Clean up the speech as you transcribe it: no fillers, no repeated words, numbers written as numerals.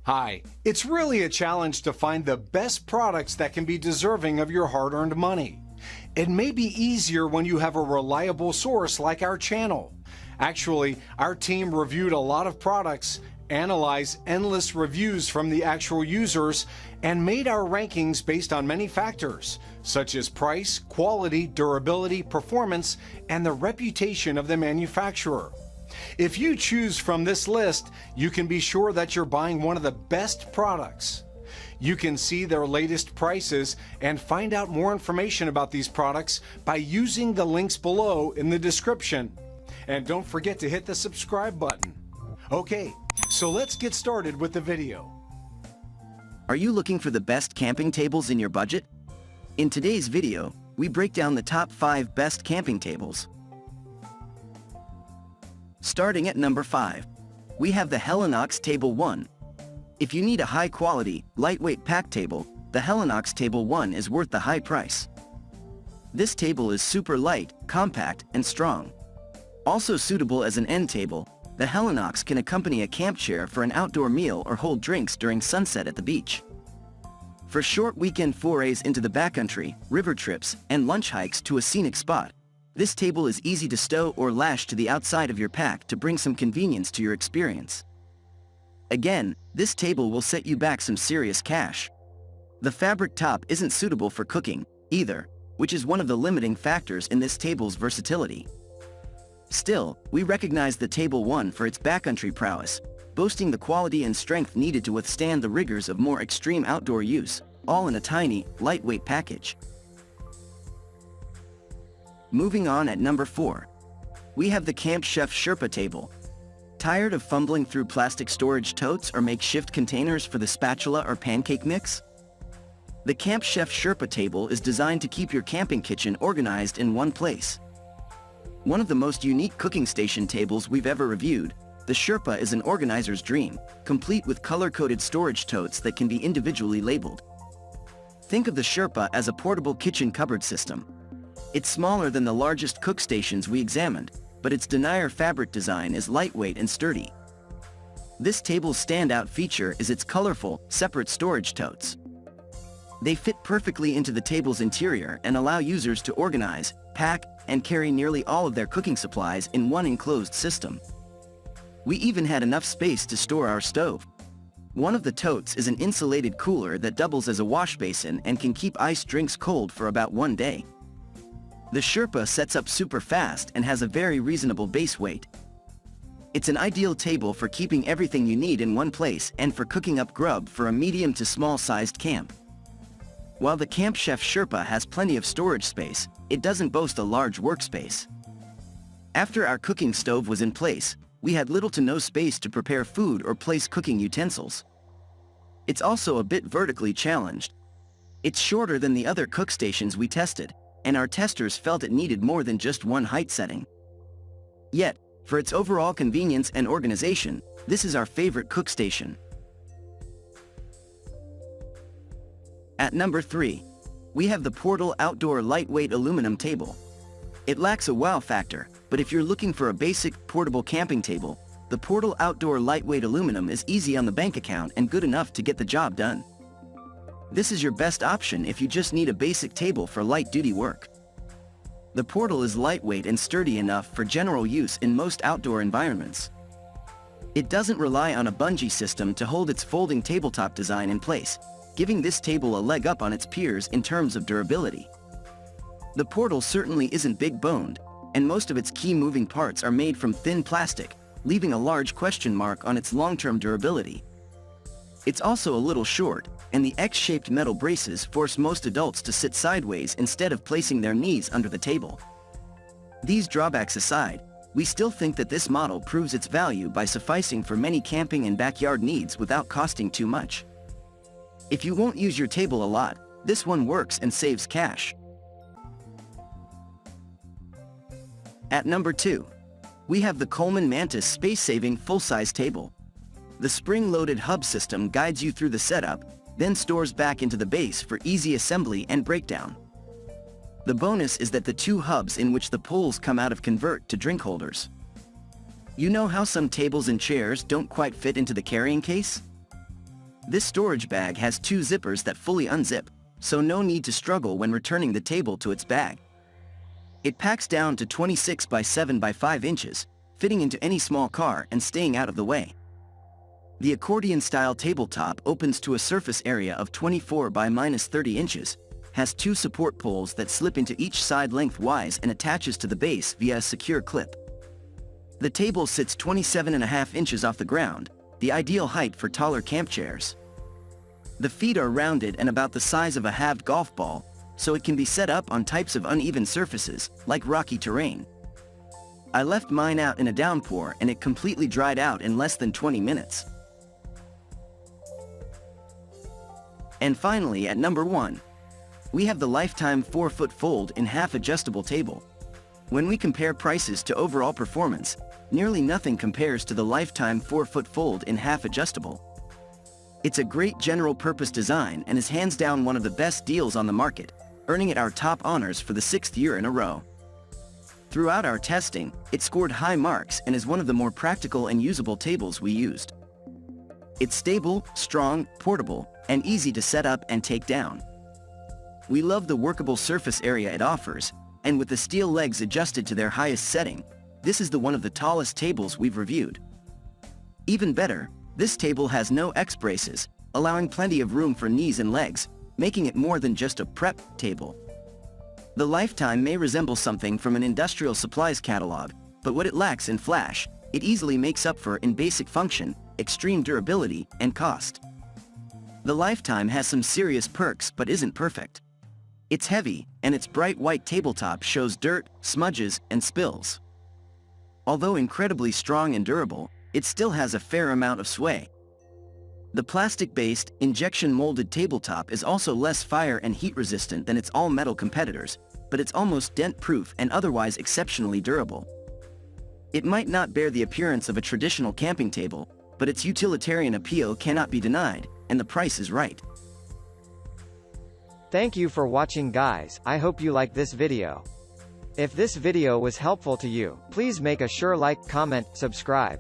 Hi, it's really a challenge to find the best products that can be deserving of your hard-earned money. It may be easier when you have a reliable source like our channel. Actually, our team reviewed a lot of products, analyzed endless reviews from the actual users, and made our rankings based on many factors, such as price, quality, durability, performance, and the reputation of the manufacturer. If you choose from this list, you can be sure that you're buying one of the best products. You can see their latest prices and find out more information about these products by using the links below in the description. And don't forget to hit the subscribe button. Okay, so let's get started with the video. Are you looking for the best camping tables in your budget? In today's video, we break down the top 5 best camping tables. Starting at number 5, we have the Helinox Table One. If you need a high-quality, lightweight pack table, the Helinox Table One is worth the high price. This table is super light, compact, and strong. Also suitable as an end table, the Helinox can accompany a camp chair for an outdoor meal or hold drinks during sunset at the beach. For short weekend forays into the backcountry, river trips, and lunch hikes to a scenic spot, this table is easy to stow or lash to the outside of your pack to bring some convenience to your experience. Again, this table will set you back some serious cash. The fabric top isn't suitable for cooking, either, which is one of the limiting factors in this table's versatility. Still, we recognize the Table One for its backcountry prowess, boasting the quality and strength needed to withstand the rigors of more extreme outdoor use, all in a tiny, lightweight package. Moving on at number 4, we have the Camp Chef Sherpa table. Tired of fumbling through plastic storage totes or makeshift containers for the spatula or pancake mix? The Camp Chef Sherpa table is designed to keep your camping kitchen organized in one place. One of the most unique cooking station tables we've ever reviewed, the Sherpa is an organizer's dream, complete with color-coded storage totes that can be individually labeled. Think of the Sherpa as a portable kitchen cupboard system. It's smaller than the largest cook stations we examined, but its denier fabric design is lightweight and sturdy. This table's standout feature is its colorful, separate storage totes. They fit perfectly into the table's interior and allow users to organize, pack, and carry nearly all of their cooking supplies in one enclosed system. We even had enough space to store our stove. One of the totes is an insulated cooler that doubles as a wash basin and can keep iced drinks cold for about 1 day. The Sherpa sets up super fast and has a very reasonable base weight. It's an ideal table for keeping everything you need in one place and for cooking up grub for a medium to small-sized camp. While the Camp Chef Sherpa has plenty of storage space, it doesn't boast a large workspace. After our cooking stove was in place, we had little to no space to prepare food or place cooking utensils. It's also a bit vertically challenged. It's shorter than the other cook stations we tested, and our testers felt it needed more than just one height setting. Yet, for its overall convenience and organization, this is our favorite cook station. At number 3, we have the Portal Outdoor Lightweight Aluminum Table. It lacks a wow factor, but if you're looking for a basic, portable camping table, the Portal Outdoor Lightweight Aluminum is easy on the bank account and good enough to get the job done. This is your best option if you just need a basic table for light-duty work. The Portal is lightweight and sturdy enough for general use in most outdoor environments. It doesn't rely on a bungee system to hold its folding tabletop design in place, giving this table a leg up on its peers in terms of durability. The Portal certainly isn't big-boned, and most of its key moving parts are made from thin plastic, leaving a large question mark on its long-term durability. It's also a little short, and the X-shaped metal braces force most adults to sit sideways instead of placing their knees under the table. These drawbacks aside, we still think that this model proves its value by sufficing for many camping and backyard needs without costing too much. If you won't use your table a lot, this one works and saves cash. At number 2, we have the Coleman Mantis space-saving full-size table. The spring-loaded hub system guides you through the setup, then stores back into the base for easy assembly and breakdown. The bonus is that the 2 hubs in which the poles come out of convert to drink holders. You know how some tables and chairs don't quite fit into the carrying case? This storage bag has 2 zippers that fully unzip, so no need to struggle when returning the table to its bag. It packs down to 26 by 7 by 5 inches, fitting into any small car and staying out of the way. The accordion-style tabletop opens to a surface area of 24 by -30 inches, has 2 support poles that slip into each side lengthwise and attaches to the base via a secure clip. The table sits 27.5 inches off the ground, the ideal height for taller camp chairs. The feet are rounded and about the size of a halved golf ball, so it can be set up on types of uneven surfaces, like rocky terrain. I left mine out in a downpour and it completely dried out in less than 20 minutes. And finally, at number 1, we have the Lifetime 4-foot fold in half adjustable table. When we compare prices to overall performance, nearly nothing compares to the Lifetime 4-foot fold in half adjustable. It's a great general purpose design and is hands down one of the best deals on the market, earning it our top honors for the 6th year in a row. Throughout our testing, it scored high marks and is one of the more practical and usable tables we used. It's stable, strong, portable, and easy to set up and take down. We love the workable surface area it offers, and with the steel legs adjusted to their highest setting, this is one of the tallest tables we've reviewed. Even better, this table has no X-braces, allowing plenty of room for knees and legs, making it more than just a prep table. The Lifetime may resemble something from an industrial supplies catalog, but what it lacks in flash, it easily makes up for in basic function, extreme durability, and cost. The Lifetime has some serious perks but isn't perfect. It's heavy, and its bright white tabletop shows dirt, smudges, and spills. Although incredibly strong and durable, it still has a fair amount of sway. The plastic-based, injection-molded tabletop is also less fire and heat-resistant than its all-metal competitors, but it's almost dent-proof and otherwise exceptionally durable. It might not bear the appearance of a traditional camping table, but its utilitarian appeal cannot be denied, and the price is right. Thank you for watching, guys. I hope you liked this video. If this video was helpful to you, please make a sure like, comment, subscribe.